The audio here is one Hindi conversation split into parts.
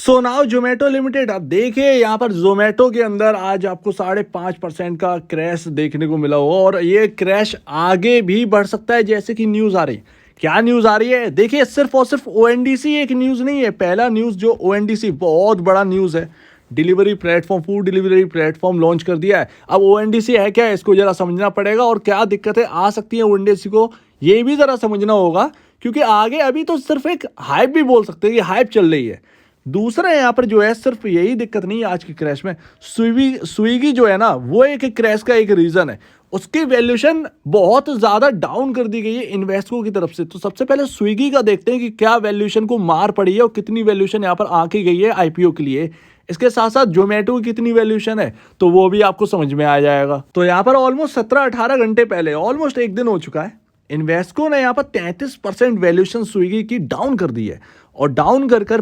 So now Zomato limited. अब देखिए यहाँ पर जोमेटो के अंदर आज आपको 5.5% का क्रैश देखने को मिला हो और ये क्रैश आगे भी बढ़ सकता है जैसे कि न्यूज़ आ रही है। क्या न्यूज़ आ रही है? देखिए सिर्फ और सिर्फ ओएनडीसी एक न्यूज़ नहीं है। पहला न्यूज़ जो ओएनडीसी बहुत बड़ा न्यूज़ है, delivery platform, food delivery platform launch कर दिया है। अब ओएनडीसी है क्या, इसको जरा समझना पड़ेगा और क्या दिक्कतें आ सकती हैं ओएनडीसी को, ये भी जरा समझना होगा, क्योंकि आगे अभी तो सिर्फ एक हाइप भी बोल सकते हैं कि हाइप चल रही है। दूसरा यहाँ पर जो है सिर्फ यही दिक्कत नहीं है आज के क्रैश में, स्विगी जो है ना वो एक क्रैश का एक रीज़न है। उसकी वैल्यूएशन बहुत ज़्यादा डाउन कर दी गई है इन्वेस्टरों की तरफ से। तो सबसे पहले स्विगी का देखते हैं कि क्या वैल्यूएशन को मार पड़ी है और कितनी वैल्यूएशन यहाँ पर आकी गई है आईपीओ के लिए। इसके साथ साथ जोमेटो की कितनी वैल्यूएशन है तो वो भी आपको समझ में आ जाएगा। तो यहाँ पर ऑलमोस्ट 17-18 घंटे पहले, ऑलमोस्ट एक दिन हो चुका है, इन्वेस्टरों ने यहाँ पर 33% वैल्यूएशन स्विगी की डाउन कर दी है और डाउन कर कर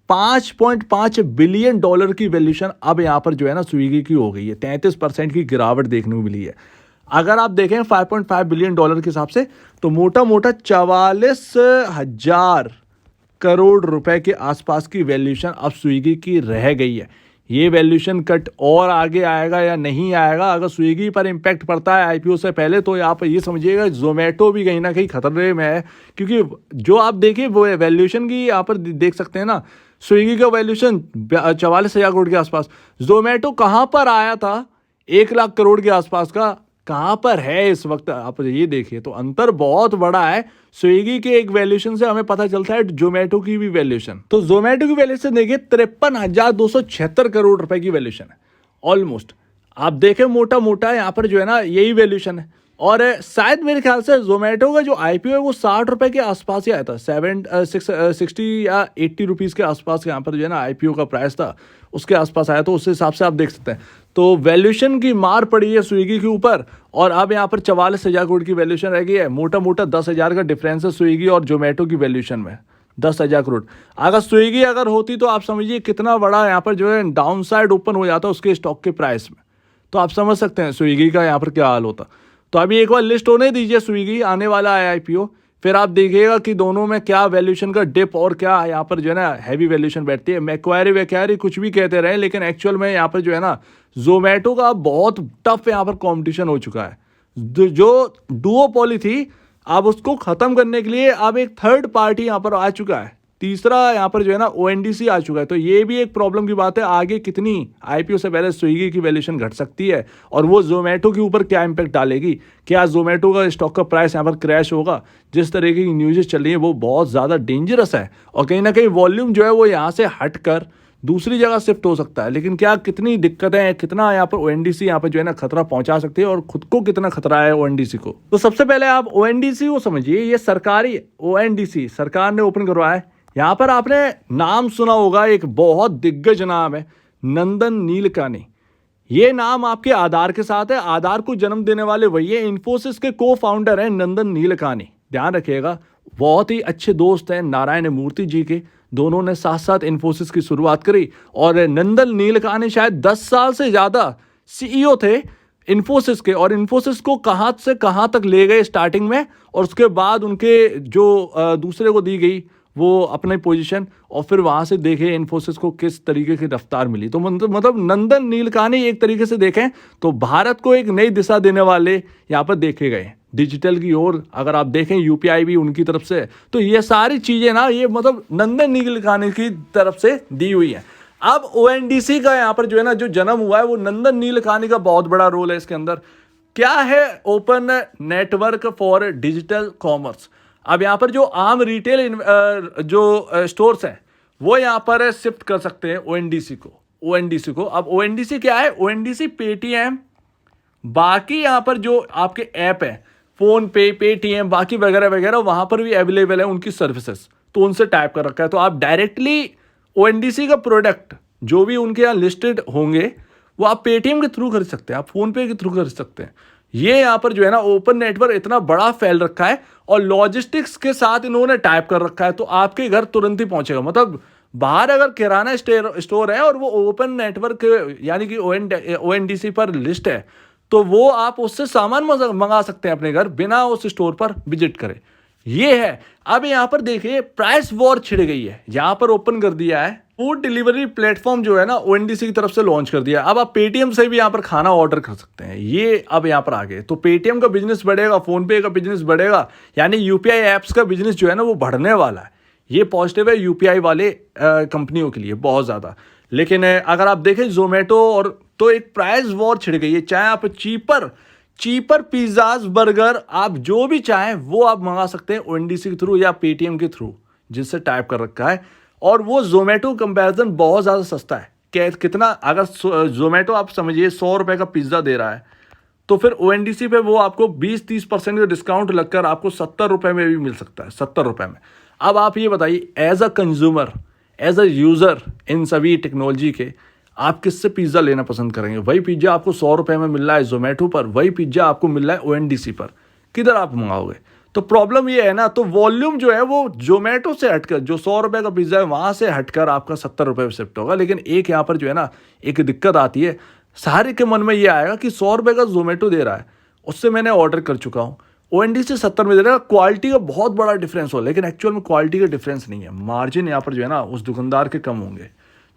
5.5 बिलियन डॉलर की वैल्यूएशन अब यहाँ पर जो है ना स्विगी की हो गई है। 33% की गिरावट देखने को मिली है। अगर आप देखें 5.5 बिलियन डॉलर के हिसाब से तो मोटा मोटा 44,000 करोड़ रुपए के आसपास की वैल्यूएशन अब स्विगी की रह गई है। ये वैल्यूएशन कट और आगे आएगा या नहीं आएगा, अगर स्विगी पर इम्पैक्ट पड़ता है आईपीओ से पहले तो आप ये समझिएगा जोमेटो भी कहीं ना कहीं खतरे में है। क्योंकि जो आप देखिए वो वैल्यूएशन की यहाँ पर देख सकते हैं ना, स्विगी का वैल्यूएशन 44,000 करोड़ के आसपास, जोमेटो कहाँ पर आया था 1 लाख करोड़ के आसपास का, कहाँ पर है इस वक्त आप ये देखिए। तो अंतर बहुत बड़ा है। स्विगी के एक वैल्यूएशन से हमें पता चलता है जोमेटो की भी वैल्यूएशन, तो जोमेटो की वैल्यूएशन देखिए 53,276 करोड़ रुपए की वैल्यूएशन है ऑलमोस्ट। आप देखें मोटा मोटा यहाँ पर जो है ना यही वैल्यूएशन है। और शायद मेरे ख्याल से जोमेटो का जो आईपीओ है वो 60 रुपए के आसपास ही आया था, 60 या 80 रुपीज़ के आसपास यहाँ पर जो है ना आईपीओ का प्राइस था, उसके आसपास आया। तो उस हिसाब से आप देख सकते हैं तो वैल्यूएशन की मार पड़ी है स्विगी के ऊपर और अब यहाँ पर 44,000 करोड़ की वैल्यूएशन रह गई है। मोटा मोटा 10,000 का डिफरेंस है स्विगी और जोमेटो की वैल्यूएशन में, 10,000 करोड़। अगर स्विगी अगर होती तो आप समझिए कितना बड़ा यहाँ पर जो है डाउन साइड ओपन हो जाता उसके स्टॉक के प्राइस में। तो आप समझ सकते हैं स्विगी का यहाँ पर क्या हाल होता। तो अभी एक बार लिस्ट होने दीजिए, स्विगी आने वाला है आईपीओ, फिर आप देखिएगा कि दोनों में क्या वैल्यूएशन का डिप और क्या यहाँ पर जो है ना हैवी वैल्यूएशन बैठती है। मैक्वायरी कुछ भी कहते रहे, लेकिन एक्चुअल में यहाँ पर जो है ना जोमेटो का बहुत टफ यहाँ पर कंपटीशन हो चुका है। जो डुओपोली थी अब उसको खत्म करने के लिए अब एक थर्ड पार्टी यहाँ पर आ चुका है, तीसरा यहाँ पर जो है ना ओएनडीसी आ चुका है। तो ये भी एक प्रॉब्लम की बात है, आगे कितनी आईपीओ से पहले स्विगी की वैल्यूएशन घट सकती है और वो जोमेटो के ऊपर क्या इंपैक्ट डालेगी। क्या जोमेटो का स्टॉक का प्राइस यहाँ पर क्रैश होगा? जिस तरीके की न्यूज़ चल रही है वो बहुत ज़्यादा डेंजरस है और कहीं ना कहीं वॉल्यूम जो है वो यहाँ से हट कर दूसरी जगह शिफ्ट हो सकता है। लेकिन क्या कितनी दिक्कतें हैं, कितना यहाँ पर ओएनडीसी यहाँ पर जो है ना खतरा पहुंचा सकती है और खुद को कितना खतरा है ओएनडीसी को। तो सबसे पहले आप ओएनडीसी को समझिए, ये सरकारी ओएनडीसी सरकार ने ओपन करवाया है। यहाँ पर आपने नाम सुना होगा, एक बहुत दिग्गज नाम है नंदन नीलेकानी। ये नाम आपके आधार के साथ है, आधार को जन्म देने वाले वही है, इन्फोसिस के को फाउंडर हैं नंदन नीलेकानी। ध्यान रखिएगा, बहुत ही अच्छे दोस्त हैं नारायण मूर्ति जी के, दोनों ने साथ साथ इन्फोसिस की शुरुआत करी और नंदन नीलेकानी शायद 10 साल से ज़्यादा सीईओ थे इन्फोसिस के और इन्फोसिस को कहाँ से कहाँ तक ले गए स्टार्टिंग में, और उसके बाद उनके जो दूसरे को दी गई वो अपनी पोजीशन, और फिर वहाँ से देखें इन्फोसिस को किस तरीके की रफ्तार मिली। तो मतलब नंदन नीलेकानी एक तरीके से देखें तो भारत को एक नई दिशा देने वाले यहाँ पर देखे गए डिजिटल की ओर। अगर आप देखें यूपीआई भी उनकी तरफ से, तो ये सारी चीज़ें ना ये मतलब नंदन नीलेकानी की तरफ से दी हुई है। अब ओएनडीसी का यहाँ पर जो है ना जो जन्म हुआ है वो नंदन नीलेकानी का बहुत बड़ा रोल है इसके अंदर। क्या है open network for digital commerce. अब यहाँ पर जो आम रिटेल जो स्टोर्स हैं वो यहाँ पर शिफ्ट कर सकते हैं ओएनडीसी को। अब ओएनडीसी क्या है? ओएनडीसी पेटीएम, बाकी यहाँ पर जो आपके ऐप है फोन पे, पेटीएम, बाकी वगैरह वगैरह, वहाँ पर भी अवेलेबल है उनकी सर्विसेज, तो उनसे टाइप कर रखा है। तो आप डायरेक्टली ओएनडीसी का प्रोडक्ट जो भी उनके यहाँ लिस्टेड होंगे वो आप पेटीएम के थ्रू खरीद सकते हैं, आप फोन पे के थ्रू खरीद सकते हैं। ये यहाँ पर जो है ना ओपन नेटवर्क इतना बड़ा फैल रखा है और लॉजिस्टिक्स के साथ इन्होंने टाइप कर रखा है, तो आपके घर तुरंत ही पहुंचेगा। मतलब बाहर अगर किराना स्टोर है और वो ओपन नेटवर्क यानी कि ओएनडीसी पर लिस्ट है तो वो आप उससे सामान मंगा सकते हैं अपने घर बिना उस स्टोर पर विजिट करें। ये है। अब यहाँ पर देखिए प्राइस वॉर छिड़ गई है, यहाँ पर ओपन कर दिया है फूड डिलीवरी प्लेटफॉर्म जो है ना ओएनडीसी की तरफ से लॉन्च कर दिया। अब आप पेटीएम से भी यहाँ पर खाना ऑर्डर कर सकते हैं, ये अब यहाँ पर आ गए। तो पेटीएम का बिजनेस बढ़ेगा, फोन पे का बिजनेस बढ़ेगा, यानी यूपीआई ऐप्स का बिजनेस जो है ना वो बढ़ने वाला है। ये पॉजिटिव है यूपीआई वाले कंपनियों के लिए बहुत ज़्यादा। लेकिन अगर आप देखें जोमेटो और तो एक प्राइस वॉर छिड़ गई है, चाहे आप चीपर पिज्ज़ाज बर्गर आप जो भी चाहें वो आप मंगा सकते हैं ओएनडीसी के थ्रू या पेटीएम के थ्रू जिससे टाइप कर रखा है। और वो जोमेटो कंपैरिजन बहुत ज़्यादा सस्ता है। कितना, अगर जोमेटो आप समझिए 100 रुपये का पिज़्ज़ा दे रहा है तो फिर ओएनडीसी पे वो आपको 20-30% का डिस्काउंट लगकर आपको 70 रुपये में भी मिल सकता है, 70 रुपये में। अब आप ये बताइए as a consumer, as a user इन सभी टेक्नोलॉजी के, आप किससे पिज़्ज़ा लेना पसंद करेंगे? वही पिज़्ज़ा आपको 100 रुपये में मिल रहा है जोमेटो पर, वही पिज़्ज़ा आपको मिल रहा है ओएनडीसी पर, किधर आप मंगाओगे? तो प्रॉब्लम ये है ना, तो वॉल्यूम जो है वो जोमेटो से हटकर, जो 100 रुपये का पिज़्ज़ा है वहाँ से हटकर आपका 70 रुपये में शिफ्ट होगा। लेकिन एक यहाँ पर जो है ना एक दिक्कत आती है, सारे के मन में ये आएगा कि 100 रुपये का जोमेटो दे रहा है, उससे मैंने ऑर्डर कर चुका हूँ, ओएनडीसी 70 में दे रहा है, क्वालिटी का बहुत बड़ा डिफरेंस हो, लेकिन एक्चुअल में क्वालिटी का डिफरेंस नहीं है। मार्जिन यहाँ पर जो है ना उस दुकानदार के कम होंगे,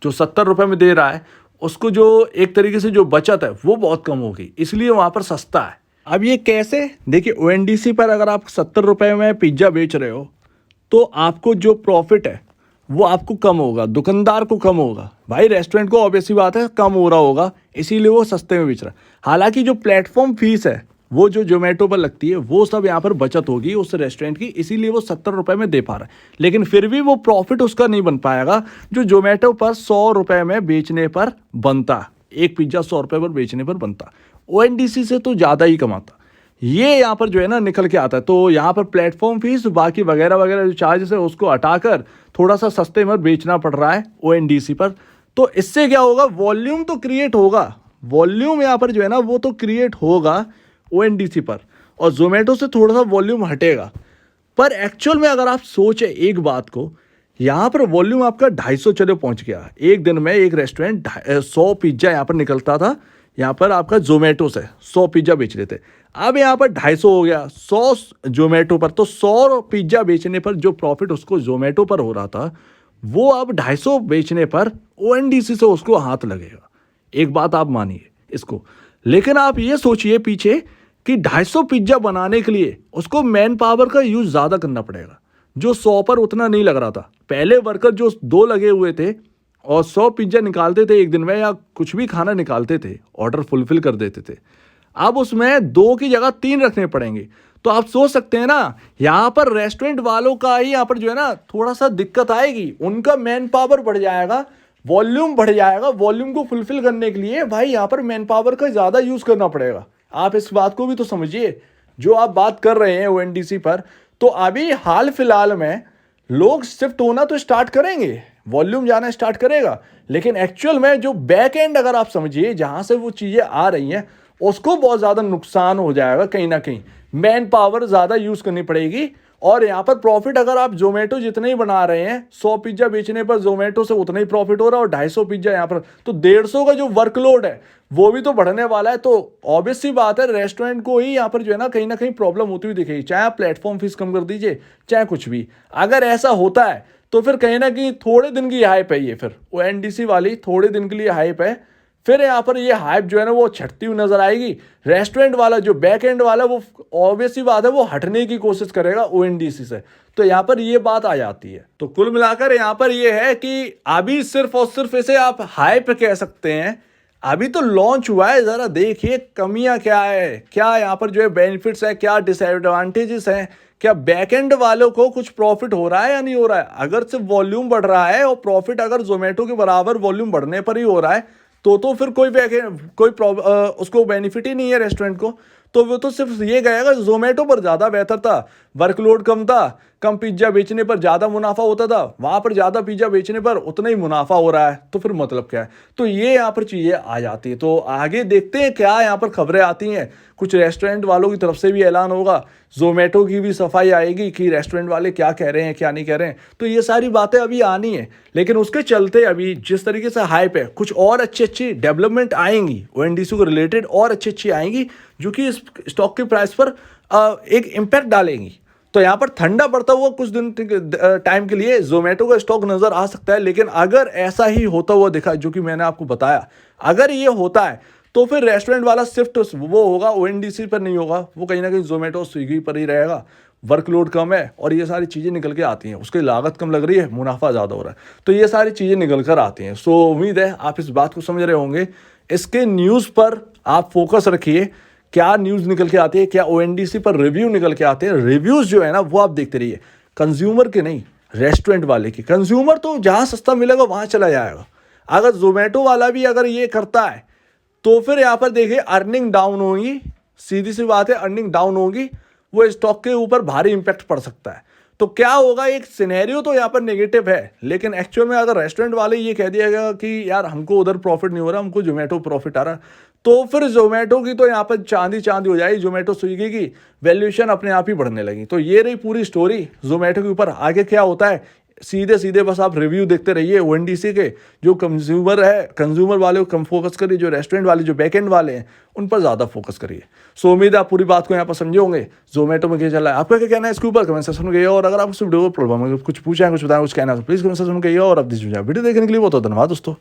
जो 70 रुपये में दे रहा है उसको जो एक तरीके से जो बचत है वो बहुत कम होगी, इसलिए वहाँ पर सस्ता है। अब ये कैसे, देखिए ओएनडीसी पर अगर आप 70 रुपये में पिज्ज़ा बेच रहे हो तो आपको जो प्रॉफिट है वो आपको कम होगा, दुकानदार को कम होगा। भाई रेस्टोरेंट को ऑब्वियसली बात है कम हो रहा होगा, इसीलिए वो सस्ते में बेच रहा है। हालांकि जो प्लेटफॉर्म फीस है वो जो जोमेटो पर लगती है वो सब यहाँ पर बचत होगी उस रेस्टोरेंट की, इसीलिए वो 70 रुपये में दे पा रहा है। लेकिन फिर भी वो प्रॉफिट उसका नहीं बन पाएगा जो जोमेटो पर 100 रुपये में बेचने पर बनता, एक पिज्ज़ा 100 रुपये पर बेचने पर बनता, ओएनडीसी से तो ज़्यादा ही कमाता। ये यहाँ पर जो है ना निकल के आता है। तो यहाँ पर प्लेटफॉर्म फीस बाकी वगैरह वगैरह जो चार्जेस है उसको हटाकर थोड़ा सा सस्ते में बेचना पड़ रहा है ओएनडीसी पर। तो इससे क्या होगा, वॉल्यूम तो क्रिएट होगा, वॉल्यूम यहाँ पर जो है ना वो तो क्रिएट होगा ओएनडीसी पर, और जोमेटो से थोड़ा सा वॉल्यूम हटेगा। पर एक्चुअल में अगर आप सोचें एक बात को, यहाँ पर वॉल्यूम आपका 250 चले पहुँच गया। एक दिन में एक रेस्टोरेंट 100 पिज्ज़ा यहाँ पर निकलता था, यहाँ पर आपका जोमेटो से 100 पिज्ज़ा बेच रहे थे। अब यहाँ पर 250 हो गया, 100 जोमेटो पर, तो 100 पिज्ज़ा बेचने पर जो प्रॉफिट उसको जोमेटो पर हो रहा था वो अब 250 बेचने पर ओएनडीसी से उसको हाथ लगेगा। एक बात आप मानिए इसको। लेकिन आप ये सोचिए पीछे कि 250 पिज्ज़ा बनाने के लिए उसको मैन पावर का यूज़ ज़्यादा करना पड़ेगा, जो 100 पर उतना नहीं लग रहा था। पहले वर्कर जो 2 लगे हुए थे और 100 पिज्ज़ा निकालते थे एक दिन में, या कुछ भी खाना निकालते थे, ऑर्डर फुलफिल कर देते थे। अब उसमें 2 की जगह 3 रखने पड़ेंगे। तो आप सोच सकते हैं ना, यहाँ पर रेस्टोरेंट वालों का ही यहाँ पर जो है ना थोड़ा सा दिक्कत आएगी, उनका मैन पावर बढ़ जाएगा, वॉल्यूम बढ़ जाएगा। वॉल्यूम को फुलफिल करने के लिए भाई यहाँ पर मैन पावर का ज़्यादा यूज़ करना पड़ेगा। आप इस बात को भी तो समझिए, जो आप बात कर रहे हैं ओएनडीसी पर, तो अभी हाल फिलहाल में लोग शिफ्ट होना तो स्टार्ट करेंगे, वॉल्यूम जाना स्टार्ट करेगा, लेकिन एक्चुअल में जो बैक एंड अगर आप समझिए जहाँ से वो चीज़ें आ रही हैं उसको बहुत ज़्यादा नुकसान हो जाएगा। कहीं ना कहीं मैन पावर ज़्यादा यूज़ करनी पड़ेगी। और यहाँ पर प्रॉफिट अगर आप जोमेटो जितने ही बना रहे हैं, 100 पिज्ज़ा बेचने पर जोमेटो से उतना ही प्रॉफिट हो रहा है, और 250 पिज्ज़ा यहाँ पर, तो 150 का जो वर्कलोड है वो भी तो बढ़ने वाला है। तो ऑब्वियस सी बात है रेस्टोरेंट को ही यहाँ पर जो है ना कहीं प्रॉब्लम होती हुई दिखेगी, चाहे आप प्लेटफॉर्म फीस कम कर दीजिए चाहे कुछ भी। अगर ऐसा होता है तो फिर कहीं ना कहीं थोड़े दिन की हाइप है, ये फिर ओएनडीसी वाली थोड़े दिन के लिए हाइप है, फिर यहाँ पर ये हाइप जो है ना वो छटती हुई नजर आएगी। रेस्टोरेंट वाला जो बैक एंड वाला वो ऑब्वियसली बात है वो हटने की कोशिश करेगा ओएनडीसी से। तो यहाँ पर ये बात आ जाती है। तो कुल मिलाकर यहाँ पर ये है कि अभी सिर्फ और सिर्फ इसे आप हाइप कह सकते हैं, अभी तो लॉन्च हुआ है। ज़रा देखिए कमियाँ क्या है, क्या यहाँ पर जो है बेनिफिट्स है, क्या डिसएडवांटेजेस हैं, क्या बैकएंड वालों को कुछ प्रॉफिट हो रहा है या नहीं हो रहा है। अगर सिर्फ वॉल्यूम बढ़ रहा है और प्रॉफिट अगर जोमेटो के बराबर वॉल्यूम बढ़ने पर ही हो रहा है तो फिर उसको बेनिफिट ही नहीं है रेस्टोरेंट को। तो वो तो सिर्फ ये कहेगा जोमेटो पर ज़्यादा बेहतर था, वर्कलोड कम था, कम पिज्ज़ा बेचने पर ज़्यादा मुनाफा होता था, वहाँ पर ज़्यादा पिज्ज़ा बेचने पर उतना ही मुनाफा हो रहा है, तो फिर मतलब क्या है। तो ये यहाँ पर चीज़ें आ जाती है। तो आगे देखते हैं क्या यहाँ पर खबरें आती हैं। कुछ रेस्टोरेंट वालों की तरफ से भी ऐलान होगा, जोमेटो की भी सफाई आएगी कि रेस्टोरेंट वाले क्या कह रहे हैं क्या नहीं कह रहे हैं। तो ये सारी बातें अभी आनी है, लेकिन उसके चलते अभी जिस तरीके से हाइप है, कुछ और अच्छी डेवलपमेंट आएंगी ओएनडीसी को रिलेटेड, और अच्छी आएंगी जो कि इस स्टॉक के प्राइस पर एक इम्पैक्ट डालेंगी। तो यहाँ पर ठंडा पड़ता हुआ कुछ दिन टाइम के लिए जोमेटो का स्टॉक नजर आ सकता है, लेकिन अगर ऐसा ही होता हुआ दिखा जो कि मैंने आपको बताया, अगर ये होता है तो फिर रेस्टोरेंट वाला शिफ्ट वो होगा ओएनडीसी पर नहीं होगा, वो कहीं ना कहीं जोमेटो स्विगी पर ही रहेगा। वर्कलोड कम है और ये सारी चीज़ें निकल के आती हैं, उसकी लागत कम लग रही है, मुनाफा ज़्यादा हो रहा है, तो ये सारी चीज़ें निकल कर आती हैं। सो उम्मीद है आप इस बात को समझ रहे होंगे। इसके न्यूज़ पर आप फोकस रखिए, क्या न्यूज़ निकल के आती है, क्या ओएनडीसी पर रिव्यू निकल के आते हैं। रिव्यूज़ जो है ना वो आप देखते रहिए, कंज्यूमर के नहीं, रेस्टोरेंट वाले की। कंज्यूमर तो जहाँ सस्ता मिलेगा वहाँ चला जाएगा। अगर जोमेटो वाला भी अगर ये करता है तो फिर यहाँ पर देखिए अर्निंग डाउन होगी, सीधी सी बात है, अर्निंग डाउन होगी, वो स्टॉक के ऊपर भारी इंपैक्ट पड़ सकता है। तो क्या होगा, एक सिनेरियो तो यहाँ पर नेगेटिव है, लेकिन एक्चुअल में अगर रेस्टोरेंट वाले ये कह दिया गया कि यार हमको उधर प्रॉफिट नहीं हो रहा, हमको जोमेटो प्रॉफिट आ रहा, तो फिर जोमेटो की तो यहाँ पर चांदी चांदी हो जाएगी, जोमेटो स्विगी की वैल्यूएशन अपने आप ही बढ़ने लगी। तो ये रही पूरी स्टोरी जोमेटो के ऊपर। आगे क्या होता है सीधे सीधे बस आप रिव्यू देखते रहिए ओएनडीसी के। जो कंज्यूमर है, कंज्यूमर वाले को कम फोकस करिए, जो रेस्टोरेंट वाले, जो बैकएंड वाले हैं, उन पर ज़्यादा फोकस करिए। सो उम्मीद है आप पूरी बात को यहाँ पर समझे होंगे। जोमेटो में क्या चल रहा है, आपका क्या कहना है इसके ऊपर कमेंट सेक्शन में कहिए। और अगर आपको वीडियो प्रॉब्लम है, कुछ पूछा है, कुछ बताएं, कुछ कहना है, तो प्लीज़ कमेंट सेक्शन में कहिए। और अब वीडियो देखने के लिए बहुत धन्यवाद दोस्तों।